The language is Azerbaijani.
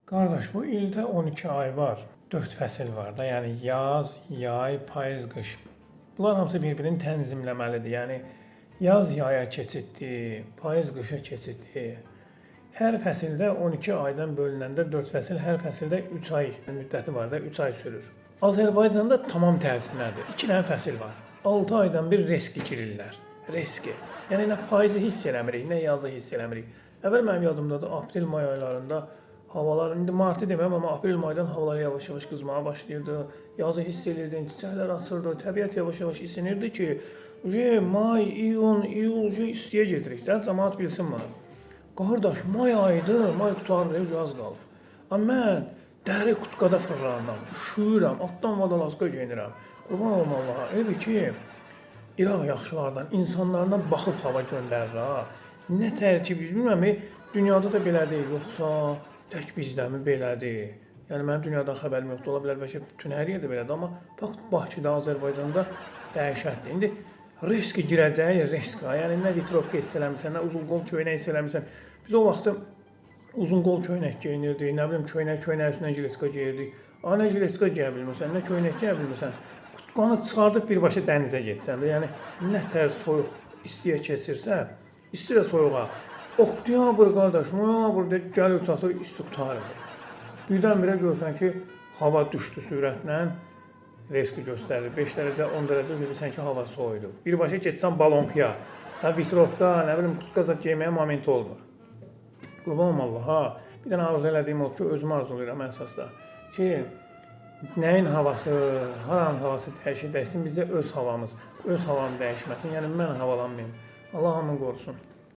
Qardaş, bu ildə 12 ay var, 4 fəsil var da, yəni yaz, yay, payız, qış. Bunlar hamısı bir-birini tənzimləməlidir. Yəni yaz yaya keçiddir, payız qışa keçiddir. Hər fəsildə 12 aydan bölünəndə 4 fəsil, hər fəsildə 3 ay müddəti var da, 3 ay sürür. Azərbaycanda tamam tərsinədir. 2 dənə fəsil var. 6 aydan bir reski girirlər. Reski. Yəni nə payızı hiss eləmirik, nə yazı hiss eləmirik. Əvvəl mənim yadımdadır, aprel-may aylarında havalar, indi martı deməm, amma aprel-maydan havalar yavaş-yavaş qızmağa başlayırdı. Yazı hiss edirdin, çiçəklər açırdı, təbiət yavaş-yavaş isinirdi ki, may, iyun, iyul istiyə gedirik də, cəmaət bilsin bunu. Qardaş, may ayıdır, may qutarır, az qalıb. Amma mən dəri qutqada fırlanıram, üşüyürəm, atdan vadalaska geyinirəm. Qurban olma Allaha, elə ki, İraq yaxşılardan, insanlardan baxıb hava göndərir ha. Nə tərkib, bilmirəm, dünyada da belədir, yoxsa tək bizdəmi belədir? Yəni mənim dünyadan xəbərim yoxdur, ola bilər, bəlkə bütün hər yerdə belədir, amma fakt Bakıda, Azərbaycanda dəhşətdir. İndi reski girəcək, reska, yəni nə vitrovka hiss eləmirsən, nə uzun qol köynək hiss eləmirsən. Biz o vaxtı uzun qol köynək geyinirdik, nə bilim köynək üstünə jiletka geyirdik. Nə jiletka geyə bilmirsən, nə köynək geyə bilmirsən. Qutqanı çıxardıb birbaşa dənizə getsən də, yəni nə tər soyuq istiyə keçirsə, isti və soyuğa. Oktyabr qardaş, noyabrda gəlir çatır, isti qutarır. Birdən-birə görsən ki, hava düşdü sürətlə, reski göstərir. 5 dərəcə, 10 dərəcə bilirsən ki, hava soyudu. Birbaşa getsən balonkuya, da vitrovka, nə bilim, qutqazat geyməyə momenti olmur. Qurban Allaha, bir dənə arzu elədiyim olsun ki, özümü arzulayıram əsasda. Ki, nəyin havası, haranın havası dəyişsin, bizə öz havamız, öz havanı dəyişməsin. Yəni mən havalanmayayım. Allah hamını qorusun.